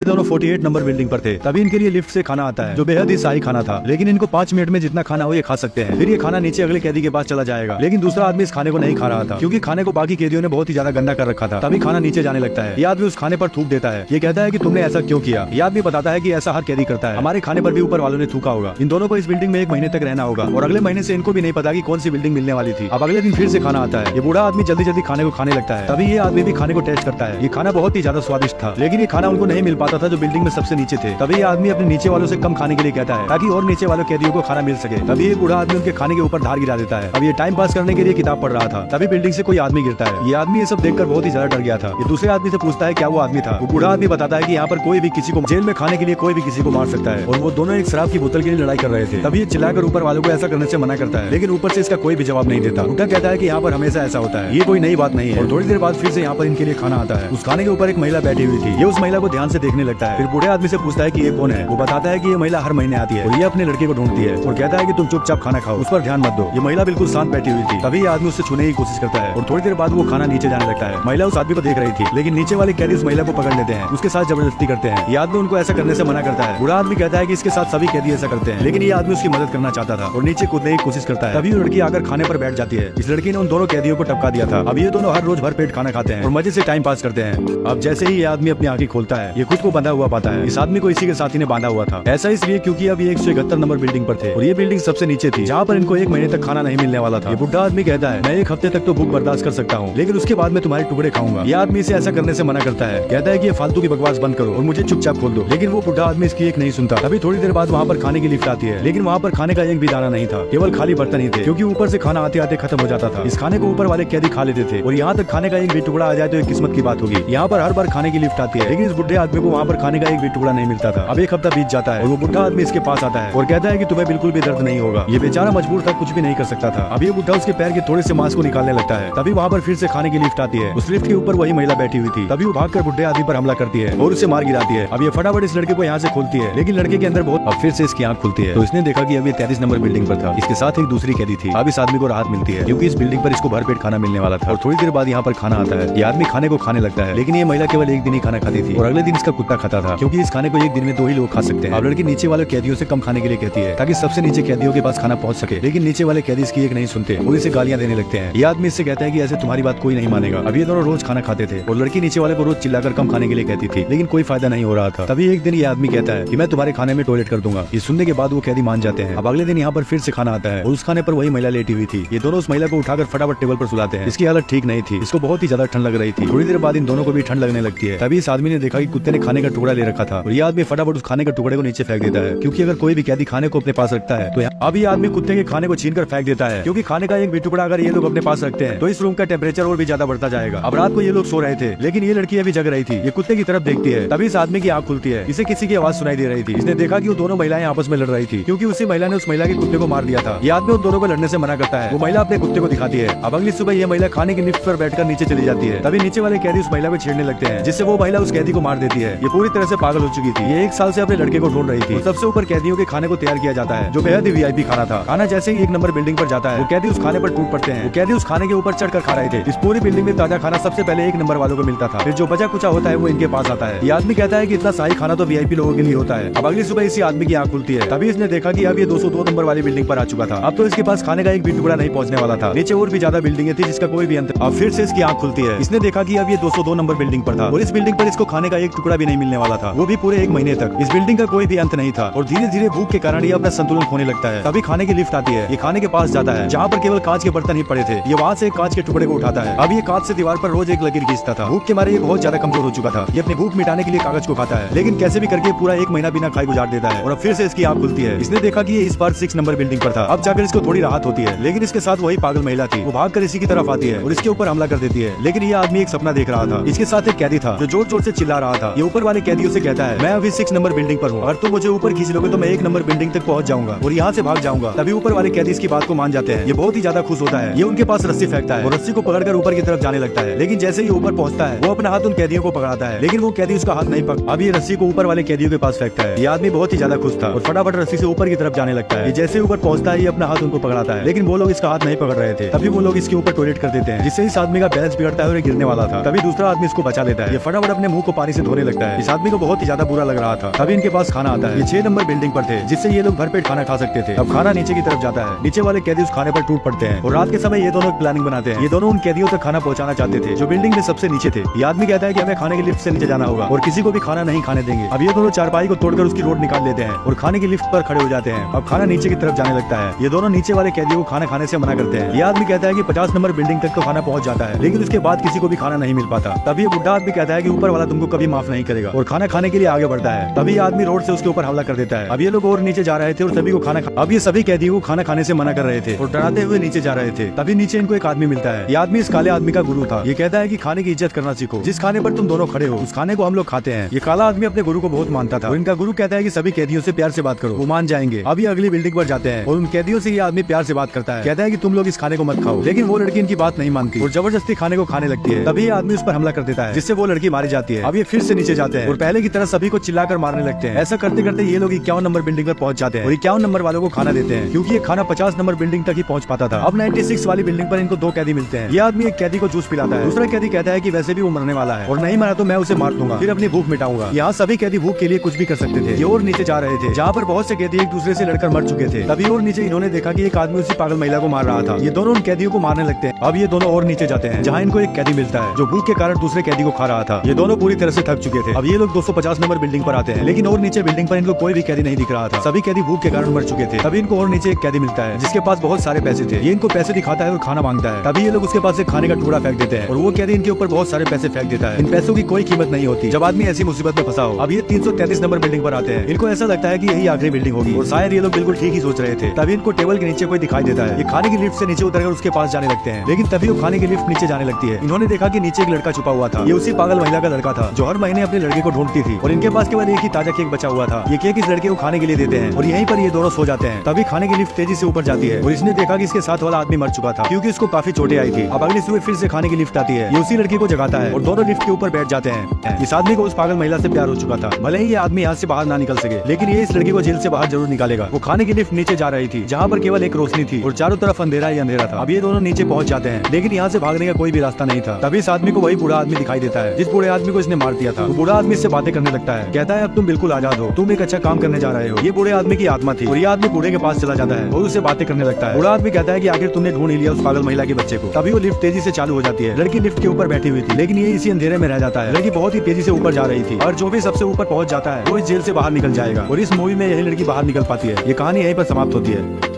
दोनों 48 number building पर थे। तभी इनके लिए लिफ्ट से खाना आता है जो बेहद ही शाही खाना था, लेकिन इनको 5 मिनट में जितना खाना हो ये खा सकते हैं। फिर ये खाना नीचे अगले कैदी के पास चला जाएगा, लेकिन दूसरा आदमी इस खाने को नहीं खा रहा था क्योंकि खाने को बाकी कैदियों ने बहुत ही ज्यादा गंदा कर रखा था। तभी खाना नीचे जाने लगता है। ये आदमी उस खाने पर थूक देता है। ये कहता है कि तुमने ऐसा क्यों किया। ये आदमी बताता है कि ऐसा हर कैदी करता है, हमारे खाने पर भी ऊपर वालों ने थूका होगा। इन दोनों को इस बिल्डिंग में 1 महीने तक रहना होगा और अगले महीने से इनको भी नहीं पता कि कौन सी बिल्डिंग मिलने वाली थी। अब अगले दिन फिर से खाना आता है। ये बूढ़ा आदमी जल्दी जल्दी खाने को खाने लगता है। तभी ये आदमी भी खाने को टेस्ट करता है। ये खाना बहुत ही ज्यादा स्वादिष्ट था, लेकिन ये खाना उनको नहीं मिल पाता था जो बिल्डिंग में सबसे नीचे थे। तभी ये आदमी अपने नीचे वालों से कम खाने के लिए कहता है ताकि और नीचे वालों कैदियों को खाना मिल सके। तभी ये बूढ़ा आदमी उनके खाने के ऊपर धार गिरा देता है। अब ये टाइम पास करने के लिए किताब पढ़ रहा था। तभी बिल्डिंग से कोई आदमी गिरता है। ये आदमी ये सब देखकर बहुत ही ज्यादा डर गया था। ये दूसरे आदमी से पूछता है क्या वो आदमी था। वो बूढ़ा आदमी बताता है कि यहाँ पर कोई भी किसी को जेल में खाने के लिए कोई भी किसी को मार सकता है और वो दोनों एक शराब की बोतल के लिए लड़ाई कर रहे थे। तभी ये चिल्लाकर ऊपर वालों को ऐसा करने से मना करता है, लेकिन ऊपर से इसका कोई भी जवाब नहीं देता। उल्टा कहता है कि यहाँ पर हमेशा ऐसा होता है, ये कोई नई बात नहीं है। और थोड़ी देर बाद फिर से यहाँ पर इनके लिए खाना आता है। उस खाने के ऊपर एक महिला बैठी हुई थी। ये उस महिला को ध्यान से देखने लगता है। फिर बूढ़े आदमी से पूछता है कि ये कौन है। वो बताता है कि ये महिला हर महीने आती है और ये अपने लड़के को ढूंढती है और कहता है कि तुम चुपचाप खाना खाओ, उस पर ध्यान मत दो। ये महिला बिल्कुल शांत बैठी हुई थी। तभी ये आदमी उससे छूने की कोशिश करता है और थोड़ी देर बाद वो खाना नीचे जाने लगता है। महिला उस आदमी को देख रही थी, लेकिन नीचे वाले कैदी उस महिला को पकड़ लेते हैं, उसके साथ जबरदस्ती करते हैं। ये आदमी उनको ऐसा करने से मना करता है। बूढ़ा आदमी कहता है कि इसके साथ सभी कैदी ऐसा करते हैं, लेकिन ये आदमी उसकी मदद करना चाहता था और नीचे कूदने की कोशिश करता है। तभी वो लड़की आकर खाने पर बैठ जाती है। इस लड़की ने उन दोनों कैदियों को टपका दिया था। अब ये दोनों हर रोज भर पेट खाना खाते हैं और मजे से टाइम पास करते हैं। अब जैसे ही ये आदमी अपनी आंखें खोलता है, ये खुद को बंधा हुआ पाता है। इस आदमी को इसी के साथी ने बांधा हुआ था। ऐसा इसलिए क्योंकि अब ये 171 नंबर बिल्डिंग पर थे और ये बिल्डिंग सबसे नीचे थी, जहाँ पर इनको 1 महीने तक खाना नहीं मिलने वाला था। ये बुढ़ा आदमी कहता है मैं 1 हफ्ते तक तो भूख बर्दाश्त कर सकता हूँ, लेकिन उसके बाद मैं तुम्हारे टुकड़े खाऊंगा। ये आदमी इसे ऐसा करने से मना करता है, कहता है कि ये फालतू की बकवास बंद करो और मुझे चुपचाप खोल दो। लेकिन वो बुढ़ा आदमी इसकी एक नहीं सुनता। तभी थोड़ी देर बाद वहाँ पर खाने की लिफ्ट आती है, लेकिन वहाँ पर खाने का एक भी दाना नहीं था, केवल खाली बर्तन ही थे, क्योंकि ऊपर से खाना आते आते खत्म हो जाता था। इस खाने को ऊपर वाले कैदी खा लेते थे और यहाँ तक खाने का एक भी टुकड़ा आ जाए तो एक किस्मत की बात होगी। यहाँ पर हर बार खाने की लिफ्ट आती है, लेकिन इस बुढ़े आदमी को वहाँ पर खाने का एक भी टुकड़ा नहीं मिलता था। अब 1 हफ्ता बीत जाता है और वो बुढ़ा आदमी इसके पास आता है और कहता है कि तुम्हें बिल्कुल भी दर्द नहीं होगा। ये बेचारा मजबूर था, कुछ भी नहीं कर सकता था। अब ये बुढ़ा उसके पैर के थोड़े से मांस को निकालने लगता है। तभी वहाँ पर फिर से खाने की लिफ्ट आती है। उस लिफ्ट के ऊपर वही महिला बैठी हुई थी। तभी वो भागकर बुढ़े आदमी पर हमला करती है और उसे मार गिराती है। अब ये फटाफट इस लड़के को यहाँ से खोलती है, लेकिन लड़के के अंदर बहुत। अब फिर से इसकी आंख खुलती है तो इसने देखा कि अब ये 33 नंबर बिल्डिंग पर था। इसके साथ एक दूसरी कैदी थी। अब इस आदमी को राहत मिलती है क्योंकि इस बिल्डिंग पर इसको भरपेट खाना मिलने वाला था। और थोड़ी देर बाद यहाँ पर खाना आता है। ये आदमी खाने को खाने लगता है, लेकिन ये महिला केवल एक दिन ही खाना खाती थी और अगले दिन इसका कुत्ता खाता था, क्योंकि इस खाने को एक दिन में 2 ही लोग खा सकते हैं। अब लड़की नीचे वाले कैदियों से कम खाने के लिए कहती है ताकि सबसे नीचे कैदियों के पास खाना पहुंच सके, लेकिन नीचे वाले कैदी इसकी एक नहीं सुनते और इसे गालियां देने लगते हैं। ये आदमी इससे कहता है कि ऐसे तुम्हारी बात कोई नहीं मानेगा। अब ये दोनों रोज खाना खाते थे और लड़की नीचे वाले को रोज चिल्लाकर कम खाने के लिए कहती थी, लेकिन कोई फायदा नहीं हो रहा था। तभी एक दिन ये आदमी कहता है कि मैं तुम्हारे खाने में टॉयलेट कर दूंगा। ये सुनने के बाद वो कैदी मान जाते हैं। अब अगले दिन यहाँ पर फिर से खाना आता है और उस खाने पर वही महिला लेटी हुई थी। ये दोनों उस महिला को उठाकर फटाफट टेबल पर सुलाते हैं। इसकी हालत ठीक नहीं थी, इसको बहुत ही ज्यादा ठंड लग रही थी। थोड़ी देर बाद इन दोनों को भी ठंड लगने लगती है। तभी इस आदमी ने देखा कि कुत्ते ने खाने का टुकड़ा ले रखा था और ये आदमी फटाफट उस खाने के टुकड़े को नीचे फेंक देता है, क्योंकि अगर कोई भी कैदी खाने को अपने पास रखता है तो अब ये आदमी कुत्ते के खाने को छीनकर फेंक देता है, क्योंकि खाने का एक भी टुकड़ा अगर ये लोग अपने पास रखते हैं तो इस रूम का टेम्परेचर और भी ज्यादा बढ़ता जाएगा। अब रात को ये लोग सो रहे थे, लेकिन ये लड़की अभी जग रही थी। ये कुत्ते की तरफ देखती है। तभी इस आदमी की आंख खुलती है। इसे किसी की आवाज सुनाई दे रही थी। इसने देखा कि वो दोनों महिलाएं आपस में लड़ रही थी, क्योंकि उसी महिला ने उस महिला के कुत्ते को मार दिया था। ये आदमी उन दोनों को लड़ने से मना करता है। वो महिला अपने कुत्ते को दिखाती है। अब अगली सुबह ये महिला खाने की लिफ्ट पर बैठकर नीचे चली जाती है। तभी नीचे वाले कैदी उस महिला को छेड़ने लगते हैं, जिससे वो महिला उस कैदी को मार देती है। ये पूरी तरह से पागल हो चुकी थी। ये 1 साल से अपने लड़के को ढूंढ रही थी। सबसे ऊपर कैदियों के खाने को तैयार किया जाता है, जो बेहद ही वीआईपी खाना था। खाना जैसे ही 1 नंबर बिल्डिंग पर जाता है, वो कैदी उस खाने पर टूट पड़ते हैं। वो कैदी उस खाने के ऊपर चढ़कर खा रहे थे। इस पूरी बिल्डिंग में ताजा खाना सबसे पहले 1 नंबर वालों को मिलता था। फिर जो बचा कुचा होता है वो इनके पास आता है। ये आदमी कहता है कि इतना शाही खाना तो वीआईपी लोगों के लिए होता है। अब अगली सुबह इसी आदमी की आंख खुलती है। तभी इसने देखा कि अब ये 202 नंबर वाली बिल्डिंग पर आ चुका था। अब तो इसके पास खाने का एक भी टुकड़ा नहीं पहुंचने वाला था। नीचे और भी ज्यादा बिल्डिंगें थी जिसका कोई भी अंत। अब फिर से इसकी आंख खुलती है। इसने देखा कि अब ये 202 नंबर बिल्डिंग पर था और इस बिल्डिंग पर इसको खाने का एक टुकड़ा भी नहीं मिलने वाला था, वो भी पूरे 1 महीने तक। इस बिल्डिंग का कोई भी अंत नहीं था और धीरे धीरे भूख के कारण ये अपना संतुलन खोने लगता है। तभी खाने की लिफ्ट आती है। ये खाने के पास जाता है, जहाँ पर केवल कांच के बर्तन ही पड़े थे। ये वहाँ से एक कांच के टुकड़े को उठाता है। अब ये कांच से दीवार पर रोज एक लकीर खींचता था। भूख के मारे ये बहुत ज्यादा कमजोर हो चुका था। ये अपनी भूख मिटाने के लिए कागज को खाता है, लेकिन कैसे भी करके पूरा 1 महीना बिना खाए गुजार देता है। और अब फिर से इसकी आंख खुलती है। इसने देखा कि ये इस बार 6 नंबर बिल्डिंग पर था। अब जाकर इसको थोड़ी राहत होती है, लेकिन इसके साथ वही पागल महिला थी। वो भागकर इसी की तरफ आती है और इसके ऊपर हमला कर देती है। लेकिन ये आदमी एक सपना देख रहा था। इसके साथ एक कैदी था जो जोर जोर से चिल्ला रहा था। ये ऊपर वाले कैदियों से कहता है, मैं अभी 6 नंबर बिल्डिंग पर हूँ, अगर तुम मुझे ऊपर खींच लोगे तो मैं 1 नंबर बिल्डिंग तक पहुंच जाऊंगा और यहाँ से भाग जाऊंगा। तभी ऊपर वाले कैदी इसकी बात को मान जाते हैं। ये बहुत ही ज्यादा खुश होता है। ये उनके पास रस्सी फेंकता है और रस्सी को पकड़कर ऊपर की तरफ जाने लगता है। लेकिन जैसे ही ऊपर पहुंचता है, वो अपना हाथ उन कैदियों को पकड़ाता है, लेकिन वो कैदी उसका हाथ नहीं पकड़। अब ये रस्सी को ऊपर वाले कैदियों के पास फेंकता है। ये आदमी बहुत ही ज्यादा खुश था और फटाफट रस्सी से ऊपर की तरफ जाने लगता है। ये जैसे ऊपर पहुंचता है, ये अपना हाथ उनको पकड़ाता है, लेकिन वो लोग इसका हाथ नहीं पकड़ रहे थे। तभी वो लोग इसके ऊपर टॉयलेट कर देते हैं, जिससे इस आदमी का बैलेंस बिगड़ता है और गिरने वाला था। तभी दूसरा आदमी इसको बचा लेता है। ये फटाफट अपने मुंह को पानी से धोने लगता है। है। इस आदमी को बहुत ही ज्यादा बुरा लग रहा था। तभी इनके पास खाना आता है। ये 6 नंबर बिल्डिंग पर थे, जिससे ये लोग भरपेट खाना खा सकते थे। अब खाना नीचे की तरफ जाता है। नीचे वाले कैदी उस खाने पर टूट पड़ते हैं और रात के समय ये दोनों प्लानिंग बनाते हैं। ये दोनों उन कैदियों तक खाना पहुंचाना चाहते थे जो बिल्डिंग में सबसे नीचे थे। ये आदमी कहता है कि हमें खाने की लिफ्ट से नीचे जाना होगा और किसी को भी खाना नहीं खाने देंगे। अब ये दोनों चारपाई को तोड़कर उसकी रोड निकाल लेते हैं और खाने की लिफ्ट पर खड़े हो जाते हैं। अब खाना नीचे की तरफ जाने लगता है। ये दोनों नीचे वाले कैदियों को खाना खाने से मना करते हैं। ये आदमी कहता है कि 50 नंबर बिल्डिंग तक तो खाना पहुंच जाता है, लेकिन उसके बाद किसी को भी खाना नहीं मिल पाता। तभी ये बुढ़ा आदमी कहता है कि ऊपर वाला तुमको कभी माफ नहीं करेगा और खाना खाने के लिए आगे बढ़ता है। तभी आदमी रोड से उसके ऊपर हमला कर देता है। अब ये लोग और नीचे जा रहे थे और सभी को अब ये सभी कैदियों को खाना खाने से मना कर रहे थे और डराते हुए नीचे जा रहे थे। तभी नीचे इनको एक आदमी मिलता है। ये आदमी इस काले आदमी का गुरु था। ये कहता है कि खाने की इज्जत करना सीखो। जिस खाने पर तुम दोनों खड़े हो उस खाने को हम लोग खाते हैं। ये काला आदमी अपने गुरु को बहुत मानता था और इनका गुरु कहता है कि सभी कैदियों से प्यार से बात करो, वो मान जाएंगे। अभी अगली बिल्डिंग पर जाते हैं और उन कैदियों से ये आदमी प्यार से बात करता है। कहता है कि तुम लोग इस खाने को मत खाओ, लेकिन वो लड़की इनकी बात नहीं मानती और जबरदस्ती खाने को खाने लगती है। तभी ये आदमी उस पर हमला कर देता है, जिससे वो लड़की मारी जाती है। अब ये फिर से नीचे जाते हैं और पहले की तरह सभी को चिल्लाकर मारने लगते हैं। ऐसा करते करते ये लोग 51 नंबर बिल्डिंग पर पहुंच जाते हैं और 51 नंबर वालों को खाना देते हैं, क्योंकि ये खाना 50 नंबर बिल्डिंग तक ही पहुंच पाता था। अब 96 वाली बिल्डिंग पर इनको 2 कैदी मिलते हैं। ये आदमी एक कैदी को जूस पिलाता है। दूसरा कैदी कहता है कि वैसे भी वो मरने वाला है और नहीं मरा तो मैं उसे मार दूंगा, फिर अपनी भूख मिटाऊंगा। यहाँ सभी कैदी भूख के लिए कुछ भी कर सकते थे। ये और नीचे जा रहे थे, जहाँ पर बहुत से कैदी एक दूसरे से लड़कर मर चुके थे। तभी और नीचे इन्होंने देखा कि एक आदमी उसी पागल महिला को मार रहा था। ये दोनों उन कैदियों को मारने लगते हैं। अब ये दोनों और नीचे जाते हैं, जहाँ इनको एक कैदी मिलता है जो भूख के कारण दूसरे कैदी को खा रहा था। ये दोनों पूरी तरह से थक चुके थे। अब ये लोग 250 नंबर बिल्डिंग पर आते हैं, लेकिन और नीचे बिल्डिंग पर इनको कोई भी कैदी नहीं दिख रहा था। सभी कैदी भूख के कारण मर चुके थे। तभी इनको और नीचे एक कैदी मिलता है जिसके पास बहुत सारे पैसे थे। ये इनको पैसे दिखाता है और खाना मांगता है। तभी ये लोग उसके पास एक खाने का टुकड़ा फेंक देते हैं और वो कैदी इनके ऊपर बहुत सारे पैसे फेंक देता है। इन पैसों की कोई कीमत नहीं होती जब आदमी ऐसी मुसीबत में फंसा हो। अब ये 333 नंबर बिल्डिंग पर आते हैं। इनको ऐसा लगता है कि यही आखिरी बिल्डिंग होगी और शायद ये लोग बिल्कुल ठीक ही सोच रहे थे। तभी इनको टेबल के नीचे कोई दिखाई देता है। ये खाने की लिफ्ट से नीचे उतरकर उसके पास जाने लगते हैं, लेकिन तभी वो खाने की लिफ्ट नीचे जाने लगती है। इन्होंने देखा कि नीचे एक लड़का छुपा हुआ था। ये उसी पागल महिला का लड़का था जो हर महीने अपने लड़के को ढूंढती थी और इनके पास केवल एक ही ताजा केक बचा हुआ था। ये केक इस लड़के को खाने के लिए देते हैं और यहीं पर ये दोनों सो जाते हैं। तभी खाने की लिफ्ट तेजी से ऊपर जाती है और इसने देखा कि इसके साथ वाला आदमी मर चुका था, क्योंकि इसको काफी चोटें आई थी। अब अगली सुबह फिर से खाने की लिफ्ट आती है। ये उसी लड़की को जगाता है और दोनों लिफ्ट के ऊपर बैठ जाते हैं। इस आदमी को उस पागल महिला से प्यार हो चुका था। भले ही ये आदमी यहाँ से बाहर ना निकल सके, लेकिन ये इस लड़की को जेल से बाहर जरूर निकालेगा। वो खाने की लिफ्ट नीचे जा रही थी, जहाँ पर केवल एक रोशनी थी और चारों तरफ अंधेरा ही अंधेरा था। अब ये दोनों नीचे पहुंच जाते हैं, लेकिन यहाँ से भागने का कोई भी रास्ता नहीं था। तभी इस आदमी को वही बूढ़ा आदमी दिखाई देता है जिस बूढ़े आदमी को इसने मार दिया था। वो बूढ़ा आदमी इससे बातें करने लगता है। कहता है अब तुम बिल्कुल आजाद हो, तुम एक अच्छा काम करने जा रहे हो। ये बूढ़े आदमी की आत्मा थी और ये आदमी बूढ़े के पास चला जाता है और उससे बातें करने लगता है। बूढ़ा आदमी कहता है कि आखिर तुमने ढूंढ ही लिया उस पागल महिला के बच्चे को। तभी वो लिफ्ट तेजी से चालू हो जाती है। लड़की लिफ्ट के ऊपर बैठी हुई थी, लेकिन ये इसी अंधेरे में रह जाता है। लड़की बहुत ही तेजी से ऊपर जा रही थी और जो भी सबसे ऊपर पहुंच जाता है वो इस जेल से बाहर निकल जाएगा और इस मूवी में यही लड़की बाहर निकल पाती है। ये कहानी यहीं पर समाप्त होती है।